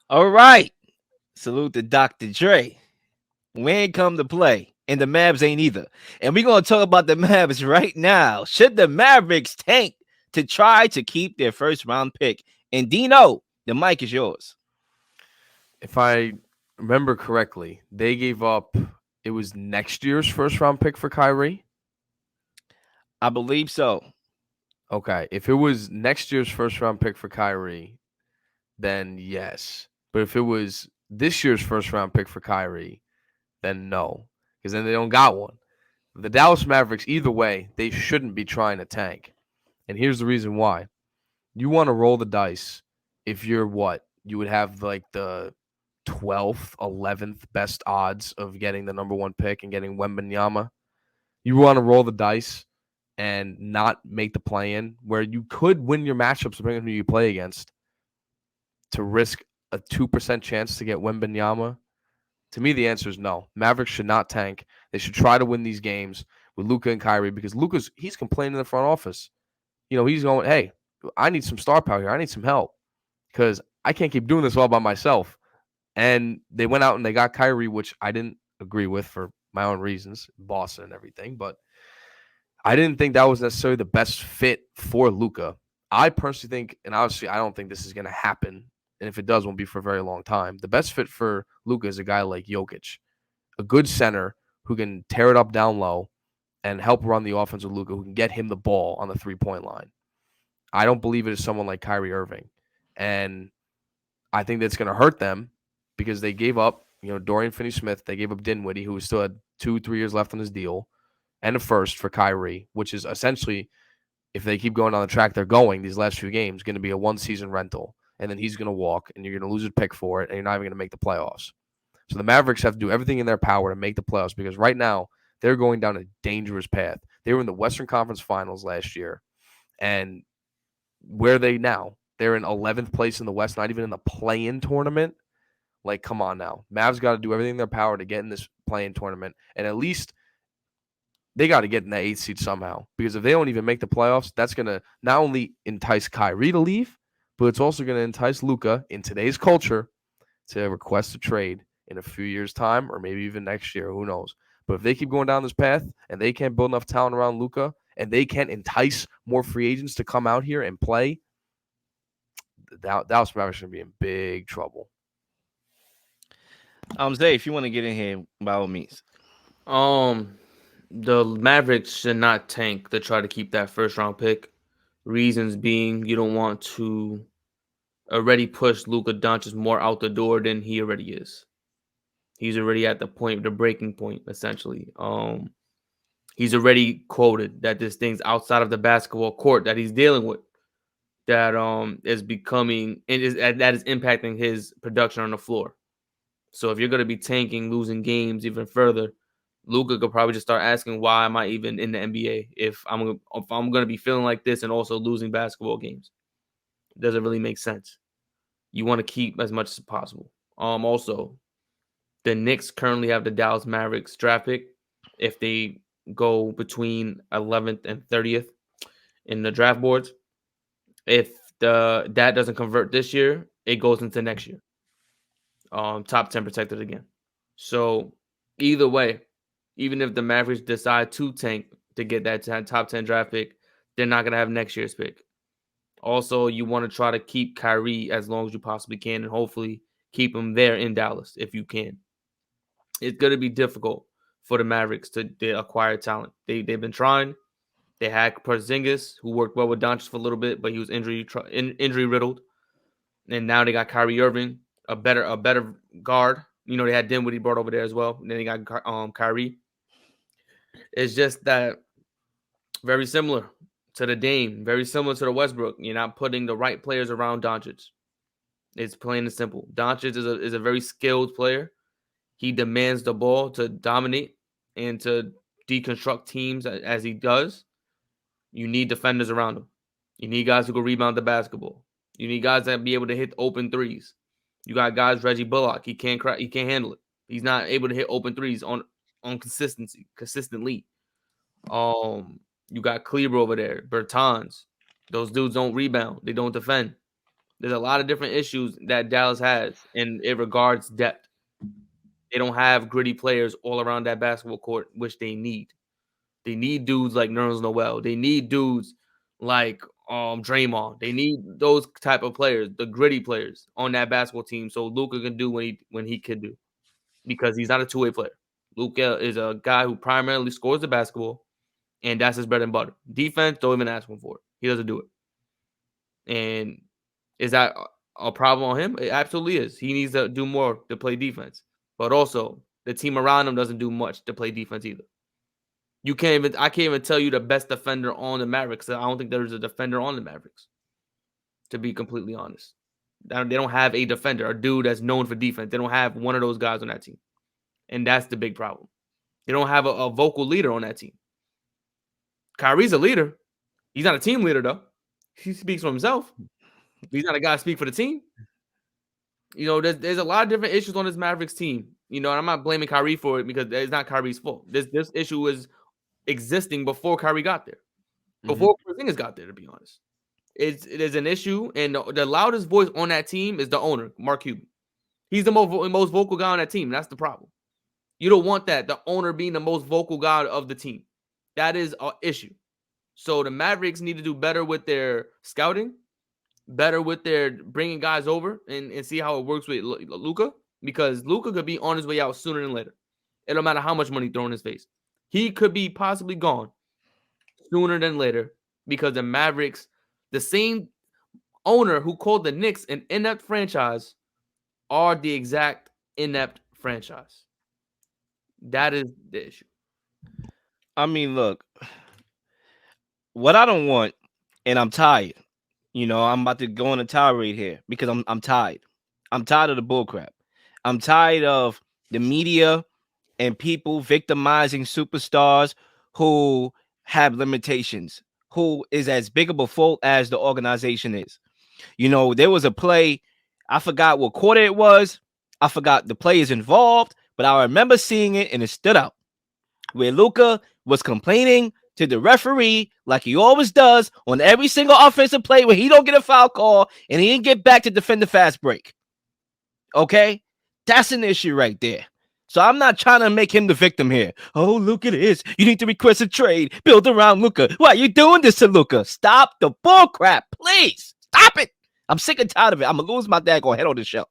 All right. Salute to Dr. Dre. We ain't come to play, and the Mavs ain't either. And we're going to talk about the Mavs right now. Should the Mavericks tank to try to keep their first round pick? And Dean.O, the mic is yours. If I remember correctly, they gave up it was next year's first round pick for Kyrie. I believe so. Okay, if it was next year's first round pick for Kyrie, then yes. But if it was this year's first round pick for Kyrie, then no, because then they don't got one. The Dallas Mavericks, either way, they shouldn't be trying to tank. And here's the reason why. You want to roll the dice if you're what? You would have like the 12th, 11th best odds of getting the number one pick and getting Wembanyama. You want to roll the dice and not make the play in where you could win your matchups depending on who you play against to risk a 2% chance to get Wembanyama. To me, the answer is no. Mavericks should not tank. They should try to win these games with Luka and Kyrie because he's complaining in the front office. He's going, hey, I need some star power here. I need some help because I can't keep doing this all by myself. And they went out and they got Kyrie, which I didn't agree with for my own reasons, Boston and everything. But I didn't think that was necessarily the best fit for Luka. I personally think, and obviously I don't think this is going to happen. And if it does, won't be for a very long time. The best fit for Luka is a guy like Jokic, a good center who can tear it up down low and help run the offense with Luka, who can get him the ball on the 3-point line. I don't believe it is someone like Kyrie Irving. And I think that's going to hurt them because they gave up, Dorian Finney-Smith. They gave up Dinwiddie, who still had 2-3 years left on his deal, and a first for Kyrie, which is essentially, if they keep going on the track they're going these last few games, going to be a one-season rental. And then he's going to walk, and you're going to lose a pick for it, and you're not even going to make the playoffs. So the Mavericks have to do everything in their power to make the playoffs because right now they're going down a dangerous path. They were in the Western Conference Finals last year, and where are they now? They're in 11th place in the West, not even in the play-in tournament. Like, come on now. Mavs got to do everything in their power to get in this play-in tournament, and at least they got to get in that 8th seed somehow. Because if they don't even make the playoffs, that's going to not only entice Kyrie to leave, but it's also going to entice Luka in today's culture to request a trade in a few years' time or maybe even next year. Who knows? But if they keep going down this path and they can't build enough talent around Luka and they can't entice more free agents to come out here and play, Dallas Mavericks going to be in big trouble. Zay, if you want to get in here, by all means. Um, the Mavericks should not tank to try to keep that first round pick. Reasons being, you don't want to already push Luka Doncic more out the door than he already is. He's already at the breaking point, essentially. He's already quoted that this thing's outside of the basketball court that he's dealing with that is becoming and that is impacting his production on the floor. So if you're going to be tanking, losing games even further, Luka could probably just start asking, why am I even in the NBA if I'm going to be feeling like this and also losing basketball games? It doesn't really make sense. You want to keep as much as possible. Also, the Knicks currently have the Dallas Mavericks draft pick. If they go between 11th and 30th in the draft boards, if that doesn't convert this year, it goes into next year. Top 10 protected again. So either way, even if the Mavericks decide to tank to get that top 10 draft pick, they're not going to have next year's pick. Also, you want to try to keep Kyrie as long as you possibly can and hopefully keep him there in Dallas if you can. It's going to be difficult for the Mavericks to acquire talent. They've been trying. They had Porzingis, who worked well with Doncic for a little bit, but he was injury riddled. And now they got Kyrie Irving, a better guard. They had Dinwiddie brought over there as well. And then they got Kyrie. It's just that very similar to the Dame, very similar to the Westbrook. You're not putting the right players around Doncic. It's plain and simple. Doncic is a very skilled player. He demands the ball to dominate and to deconstruct teams as he does. You need defenders around him. You need guys who can rebound the basketball. You need guys that be able to hit open threes. You got guys, Reggie Bullock. He can't handle it. He's not able to hit open threes on consistently. You got Kleber over there, Bertans. Those dudes don't rebound. They don't defend. There's a lot of different issues that Dallas has, and it regards depth. They don't have gritty players all around that basketball court, which they need. They need dudes like Nerlens Noel. They need dudes like Draymond. They need those type of players, the gritty players on that basketball team, so Luka can do when he can do, because he's not a two-way player. Luka is a guy who primarily scores the basketball, and that's his bread and butter. Defense, don't even ask him for it. He doesn't do it. And is that a problem on him? It absolutely is. He needs to do more to play defense. But also, the team around him doesn't do much to play defense either. I can't even tell you the best defender on the Mavericks. I don't think there's a defender on the Mavericks, to be completely honest. They don't have a defender, a dude that's known for defense. They don't have one of those guys on that team. And that's the big problem. They don't have a vocal leader on that team. Kyrie's a leader. He's not a team leader, though. He speaks for himself. He's not a guy to speak for the team. There's a lot of different issues on this Mavericks team. And I'm not blaming Kyrie for it because it's not Kyrie's fault. This issue was existing before Kyrie got there. Before Porzingis got there, to be honest. It is an issue, and the loudest voice on that team is the owner, Mark Cuban. He's the most vocal guy on that team. That's the problem. You don't want that, the owner being the most vocal guy of the team. That is an issue. So the Mavericks need to do better with their scouting, better with their bringing guys over and see how it works with Luka, because Luka could be on his way out sooner than later. It don't matter how much money thrown in his face. He could be possibly gone sooner than later because the Mavericks, the same owner who called the Knicks an inept franchise, are the exact inept franchise. That is the issue. I mean, look, what I don't want, and I'm tired. I'm about to go on a tirade here because I'm tired. I'm tired of the bullcrap. I'm tired of the media and people victimizing superstars who have limitations, who is as big of a fault as the organization is. There was a play, I forgot what quarter it was. I forgot the players involved, but I remember seeing it and it stood out, where Luka was complaining to the referee like he always does on every single offensive play where he don't get a foul call and he didn't get back to defend the fast break. Okay? That's an issue right there. So I'm not trying to make him the victim here. Oh, look at this. You need to request a trade. Build around Luka. Why are you doing this to Luka? Stop the bull crap, please. Stop it. I'm sick and tired of it. I'm going to lose my daggone head on this show.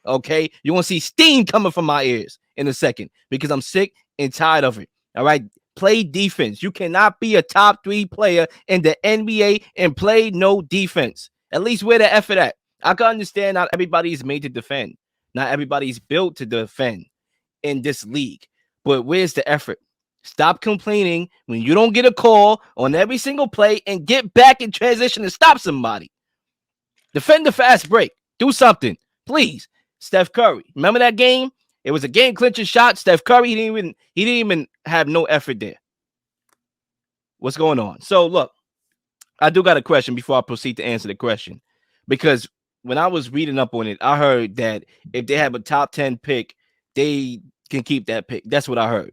Okay? You're going to see steam coming from my ears in a second because I'm sick and tired of it. All right? Play defense. You cannot be a top 3 player in the NBA and play no defense. At least where the effort at. I can understand not everybody's made to defend. Not everybody's built to defend in this league. But where's the effort? Stop complaining when you don't get a call on every single play and get back in transition and stop somebody. Defend the fast break. Do something. Please. Steph Curry. Remember that game? It was a game clinching shot. Steph Curry, he didn't even have no effort there. What's going on? So look, I do got a question before I proceed to answer the question, because when I was reading up on it, I heard that if they have a top 10 pick, they can keep that pick. That's what I heard.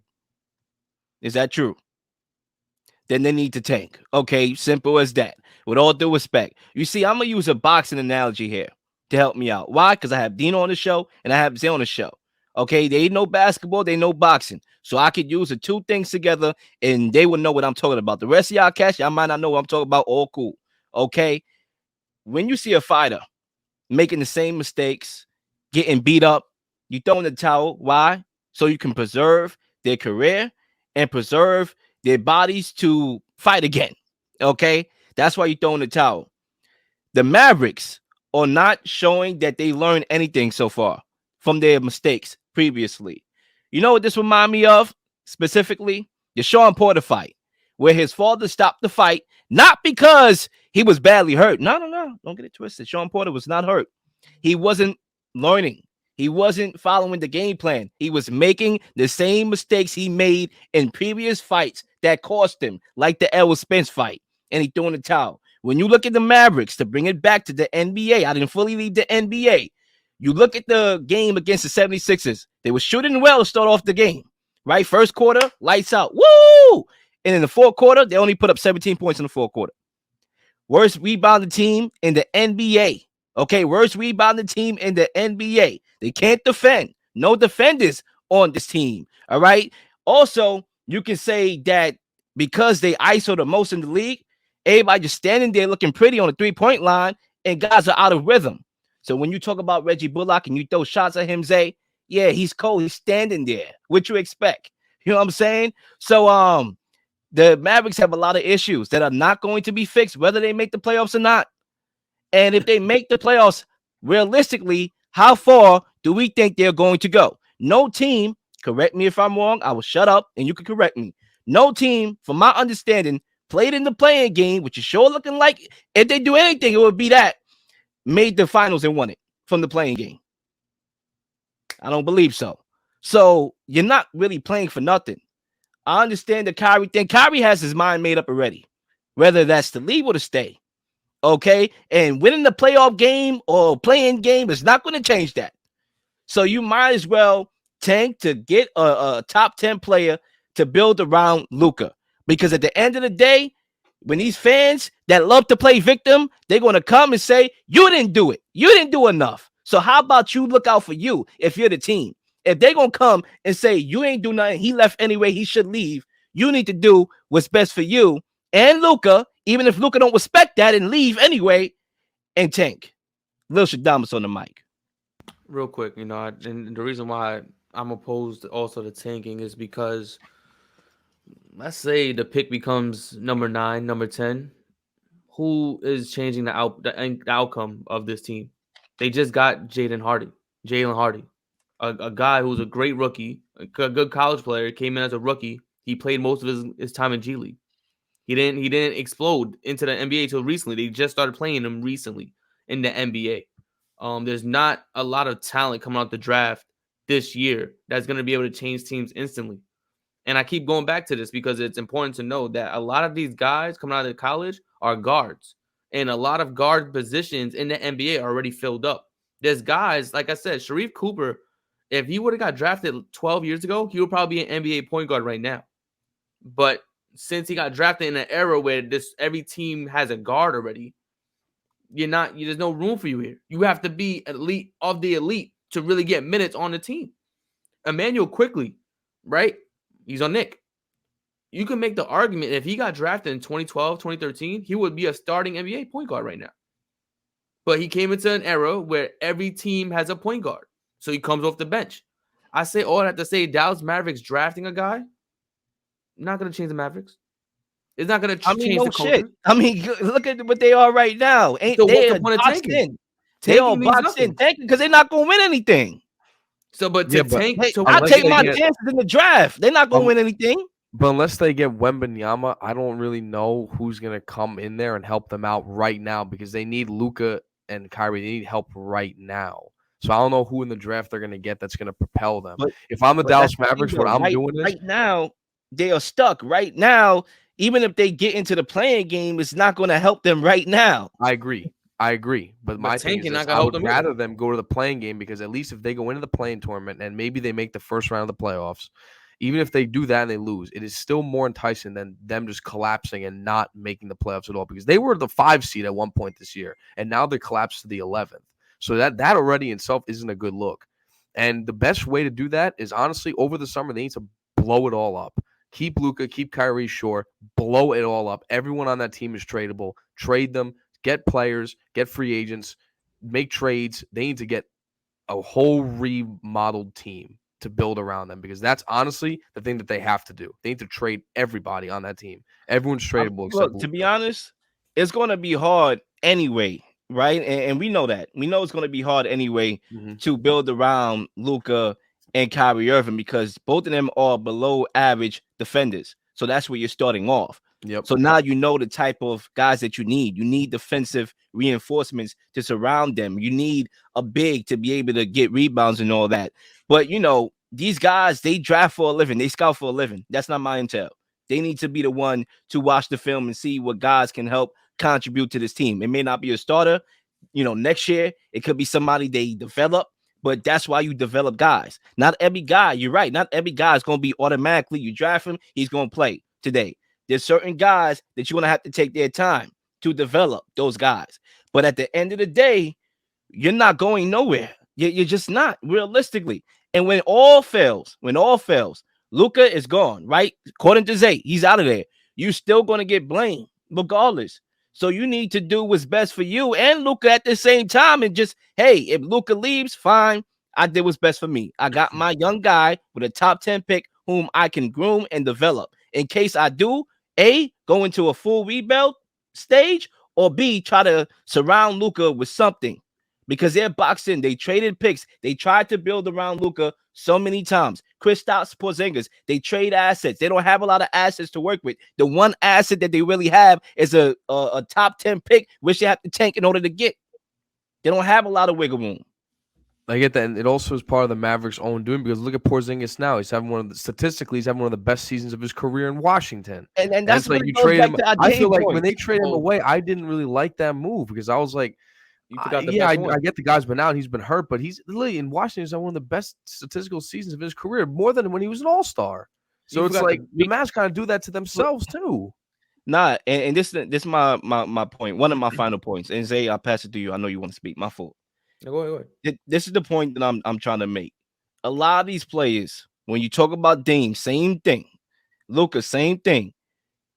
Is that true? Then they need to tank. Okay, simple as that. With all due respect. You see, I'm going to use a boxing analogy here to help me out. Why? Because I have Dean on the show and I have Zay on the show. Okay, they know basketball, they know boxing. So I could use the two things together and they will know what I'm talking about. The rest of y'all catch, y'all might not know what I'm talking about. All cool. Okay, when you see a fighter making the same mistakes, getting beat up, you throw in the towel. Why? So you can preserve their career and preserve their bodies to fight again. Okay, that's why you throw in the towel. The Mavericks are not showing that they learned anything so far from their mistakes previously. You know what this remind me of specifically? The Sean Porter fight, where his father stopped the fight, not because he was badly hurt. No. Don't get it twisted. Sean Porter was not hurt. He wasn't learning. He wasn't following the game plan. He was making the same mistakes he made in previous fights that cost him, like the Errol Spence fight, and he threw in the towel. When you look at the Mavericks, to bring it back to the NBA, I didn't fully leave the NBA. You look at the game against the 76ers. They were shooting well to start off the game, right? First quarter, lights out. Woo! And in the fourth quarter, they only put up 17 points in the fourth quarter. Worst rebounded team in the NBA. Okay, worst rebounding team in the NBA. They can't defend. No defenders on this team. All right. Also, you can say that because they ISO the most in the league, everybody just standing there looking pretty on the 3-point line, and guys are out of rhythm. So when you talk about Reggie Bullock and you throw shots at him, Zay, yeah, he's cold. He's standing there. What you expect? You know what I'm saying? So the Mavericks have a lot of issues that are not going to be fixed, whether they make the playoffs or not. And if they make the playoffs, realistically, how far do we think they're going to go? No team, correct me if I'm wrong, I will shut up and you can correct me. No team, from my understanding, played in the playing game, which is sure looking like if they do anything, it would be that, made the finals and won it from the playing game. I don't believe so. So you're not really playing for nothing. I understand the Kyrie thing. Kyrie has his mind made up already, whether that's to leave or to stay. Okay, and winning the playoff game or playing game is not going to change that. So you might as well tank to get a top 10 player to build around Luka, because at the end of the day, when these fans that love to play victim, they're going to come and say, you didn't do it. You didn't do enough. So how about you look out for you if you're the team? If they're going to come and say, you ain't do nothing, he left anyway, he should leave, you need to do what's best for you and Luka, even if Luka don't respect that and leave anyway, and tank. Lil Shadamas on the mic. Real quick, and the reason why I'm opposed also to tanking is because let's say the pick becomes number 9, number 10. Who is changing the outcome of this team? They just got Jalen Hardy, a guy who's a great rookie, a good college player, came in as a rookie. He played most of his time in G League. He didn't explode into the NBA till recently. They just started playing him recently in the NBA. There's not a lot of talent coming out the draft this year that's going to be able to change teams instantly. And I keep going back to this because it's important to know that a lot of these guys coming out of college are guards. And a lot of guard positions in the NBA are already filled up. There's guys, like I said, Sharif Cooper, if he would have got drafted 12 years ago, he would probably be an NBA point guard right now. But since he got drafted in an era where every team has a guard already, there's no room for you here. You have to be elite of the elite to really get minutes on the team. Emmanuel Quickly, right? He's on Nick. You can make the argument if he got drafted in 2012, 2013, he would be a starting NBA point guard right now. But he came into an era where every team has a point guard. So he comes off the bench. I say all I have to say, Dallas Mavericks drafting a guy, not going to change the Mavericks. It's not going to change the culture. Shit. I mean, look at what they are right now. So what's the point of tanking? They all boxed in, tanking because they're not going to win anything. So, but to tank, I take my chances in the draft. They're not going to win anything. But unless they get Wembanyama, I don't really know who's going to come in there and help them out right now because they need Luka and Kyrie. They need help right now. So I don't know who in the draft they're going to get that's going to propel them. If I'm the Dallas Mavericks, what I'm doing is... Right now, they are stuck. Right now, even if they get into the playing game, it's not going to help them right now. I agree. But my thing is I would rather them go to the playing game because at least if they go into the playing tournament and maybe they make the first round of the playoffs, even if they do that and they lose, it is still more enticing than them just collapsing and not making the playoffs at all because they were the 5 seed at one point this year and now they collapsed to the 11th. So that already in itself isn't a good look. And the best way to do that is honestly over the summer, they need to blow it all up. Keep Luka, keep Kyrie short, blow it all up. Everyone on that team is tradable. Trade them, get players, get free agents, make trades. They need to get a whole remodeled team to build around them because that's honestly the thing that they have to do. They need to trade everybody on that team. Everyone's tradable except Luka. To be honest, it's going to be hard anyway, right? And we know that. We know it's going to be hard anyway to build around Luka and Kyrie Irving because both of them are below average defenders. So that's where you're starting off. Yep. So now you know the type of guys that you need. You need defensive reinforcements to surround them. You need a big to be able to get rebounds and all that. But, these guys, they draft for a living. They scout for a living. That's not my intel. They need to be the one to watch the film and see what guys can help contribute to this team. It may not be a starter. Next year, it could be somebody they develop. But that's why you develop guys. Not every guy, you're right. Not every guy is going to be automatically, you draft him, he's going to play today. There's certain guys that you're going to have to take their time to develop those guys. But at the end of the day, you're not going nowhere. You're just not realistically. And when all fails, Luka is gone, right? According to Zay, he's out of there. You're still going to get blamed regardless. So you need to do what's best for you and Luka at the same time. And just, hey, if Luka leaves, fine. I did what's best for me. I got my young guy with a top 10 pick whom I can groom and develop. In case I do, A, go into a full rebuild stage, or B, try to surround Luka with something. Because they're boxing, they traded picks, they tried to build around Luka so many times. Kristaps Porzingis, they trade assets. They don't have a lot of assets to work with. The one asset that they really have is a top 10 pick, which they have to tank in order to get. They don't have a lot of wiggle room. I get that, and it also is part of the Mavericks' own doing because look at Porzingis now. He's having statistically he's having one of the best seasons of his career in Washington. And that's like what you it goes trade back him. to our I game feel like point. when they trade him away, I didn't really like that move because I was like, You forgot the yeah, best one. I get the guy's been out, he's been hurt, but he's literally in Washington. He's had one of the best statistical seasons of his career, more than when he was an All-Star. So You it's forgot like the Mavs kind of do that to themselves too. Nah, and this is my point. One of my final points. And Zay, I'll pass it to you. I know you want to speak. My fault. Go ahead. This is the point that I'm trying to make. A lot of these players, when you talk about Dame, same thing. Luka, same thing.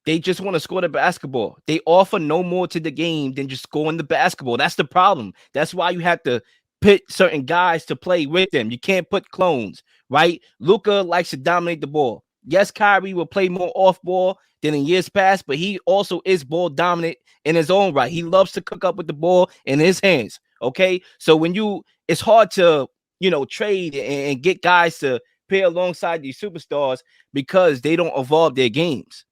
They just want to score the basketball. They offer no more to the game than just scoring the basketball. That's the problem. That's why you have to put certain guys to play with them. You can't put clones, right? Luka likes to dominate the ball. Yes, Kyrie will play more off ball than in years past, but he also is ball dominant in his own right. He loves to cook up with the ball in his hands. Okay, so it's hard to trade and get guys to pair alongside these superstars because they don't evolve their games.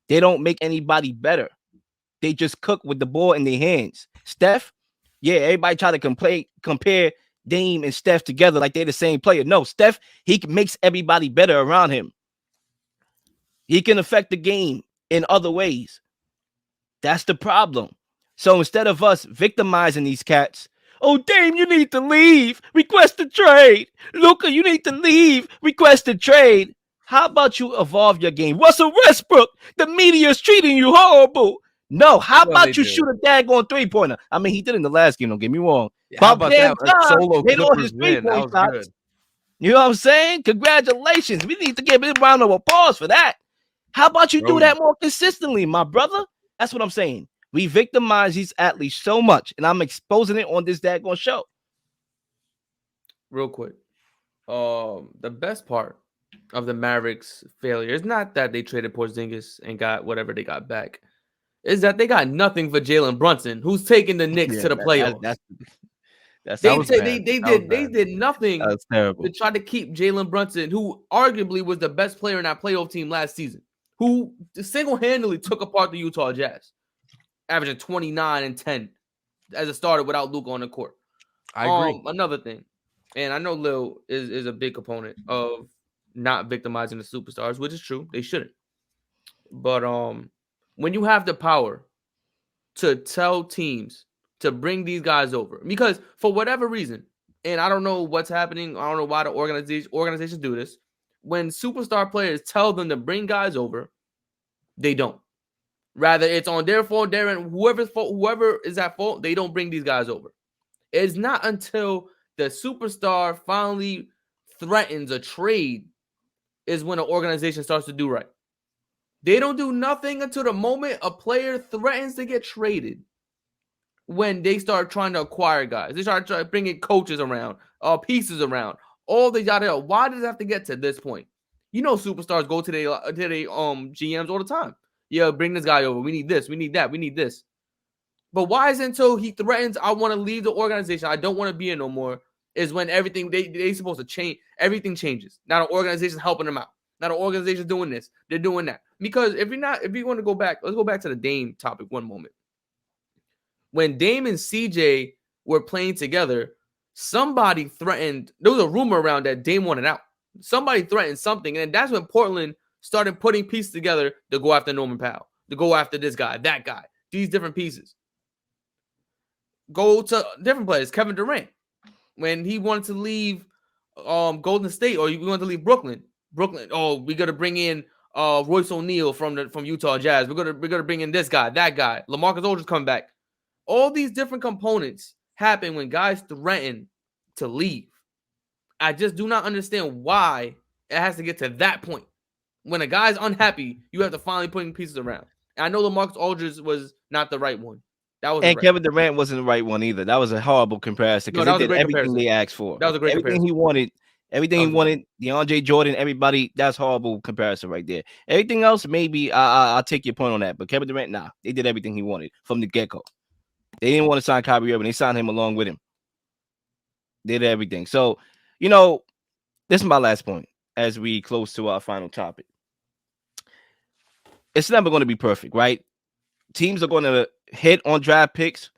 They don't make anybody better. They just cook with the ball in their hands. Steph, yeah, everybody try to compare Dame and Steph together like they're the same player. No, Steph, he makes everybody better around him. He can affect the game in other ways. That's the problem. So instead of us victimizing these cats, oh, Dame, you need to leave. Request a trade. Luka, you need to leave. Request a trade. How about you evolve your game? Russell Westbrook, the media is treating you horrible. No, how about you shoot a daggone three-pointer? I mean, he did in the last game, don't get me wrong. Yeah, how about that? Solo they lost his Clippers win. That was shots. good. You know what I'm saying? Congratulations. We need to give a round of applause for that. How about you do that more consistently, my brother? That's what I'm saying. We victimize these athletes so much, and I'm exposing it on this daggone show. Real quick. The best part of the Mavericks' failure is not that they traded Porzingis and got whatever they got back. Is that they got nothing for Jalen Brunson, who's taking the Knicks to the playoffs. They did nothing to try to keep Jalen Brunson, who arguably was the best player in that playoff team last season, who single-handedly took apart the Utah Jazz, averaging 29 and 10 as a starter without Luka on the court. I agree. Another thing, and I know Leel is a big component of not victimizing the superstars, which is true. They shouldn't. But when you have the power to tell teams to bring these guys over, because for whatever reason, and I don't know what's happening, I don't know why the organizations do this. When superstar players tell them to bring guys over, they don't. Rather, it's on their fault, whoever is at fault, they don't bring these guys over. It's not until the superstar finally threatens a trade is when an organization starts to do right. They don't do nothing until the moment a player threatens to get traded. When they start trying to acquire guys, they start bringing coaches around, pieces around, all the yada yada. Why does it have to get to this point? You know, superstars go to their GMs all the time. Yeah, bring this guy over. We need this. We need that. We need this. But why is it until he threatens, I want to leave the organization, I don't want to be here no more, is when everything they supposed to change. Everything changes. Now the organization's helping them out. Now the organization's doing this. They're doing that. Because if you want to go back, let's go back to the Dame topic one moment. When Dame and CJ were playing together, somebody threatened. There was a rumor around that Dame wanted out. Somebody threatened something, and that's when Portland started putting pieces together to go after Norman Powell, to go after this guy, that guy, these different pieces. Go to different players. Kevin Durant, when he wanted to leave Golden State, or he wanted to leave Brooklyn. Oh, we got to bring in Royce O'Neal from Utah Jazz. We're gonna bring in this guy, that guy. LaMarcus Aldridge coming back. All these different components happen when guys threaten to leave. I just do not understand why it has to get to that point. When a guy's unhappy, you have to finally put pieces around. And I know LaMarcus Aldridge was not the right one. That was And Kevin Durant wasn't the right one either. That was a horrible comparison because they did everything they asked for. That was a great everything comparison. he wanted. Everything he wanted, DeAndre Jordan, everybody, that's horrible comparison right there. Everything else, maybe I'll take your point on that. But Kevin Durant, nah, they did everything he wanted from the get-go. They didn't want to sign Kyrie Irving. They signed him along with him. They did everything. So, this is my last point as we close to our final topic. It's never going to be perfect, right? Teams are going to hit on draft picks.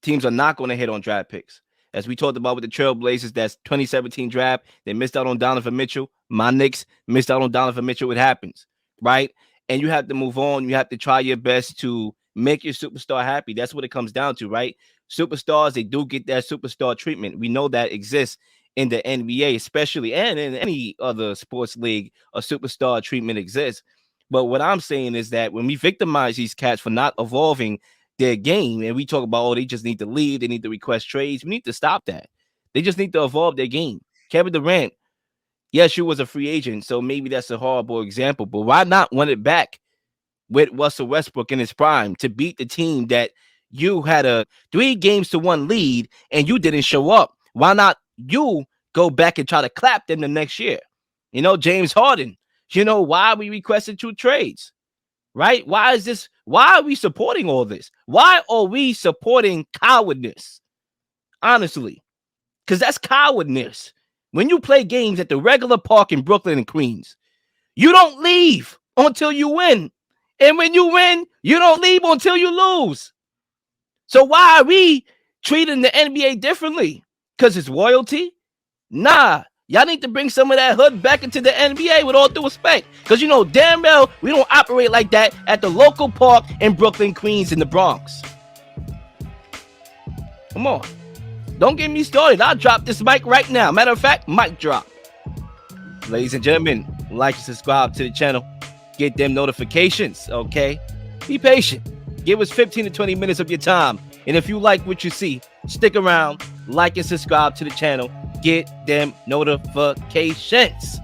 Teams are not going to hit on draft picks. As we talked about with the Trailblazers, that's 2017 draft. They missed out on Donovan Mitchell. My Knicks missed out on Donovan Mitchell. It happens, right? And you have to move on. You have to try your best to make your superstar happy. That's what it comes down to, right? Superstars, they do get that superstar treatment. We know that exists in the NBA, especially, and in any other sports league, a superstar treatment exists. But what I'm saying is that when we victimize these cats for not evolving their game, and we talk about, they just need to leave, they need to request trades, we need to stop that. They just need to evolve their game. Kevin Durant, yes, you was a free agent, so maybe that's a horrible example, but why not run it back with Russell Westbrook in his prime to beat the team that you had a 3-1 lead and you didn't show up? Why not you go back and try to clap them the next year? James Harden, why we requested 2 trades, right? Why are we supporting all this? Why are we supporting cowardness? Honestly, because that's cowardness. When you play games at the regular park in Brooklyn and Queens, you don't leave until you win. And when you win, you don't leave until you lose. So why are we treating the NBA differently? Because it's royalty? Nah. Y'all need to bring some of that hood back into the NBA with all due respect. Because damn well, we don't operate like that at the local park in Brooklyn, Queens, and the Bronx. Come on. Don't get me started. I'll drop this mic right now. Matter of fact, mic drop. Ladies and gentlemen, like and subscribe to the channel. Get them notifications, okay? Be patient. Give us 15 to 20 minutes of your time. And if you like what you see, stick around, like and subscribe to the channel. Get them notifications.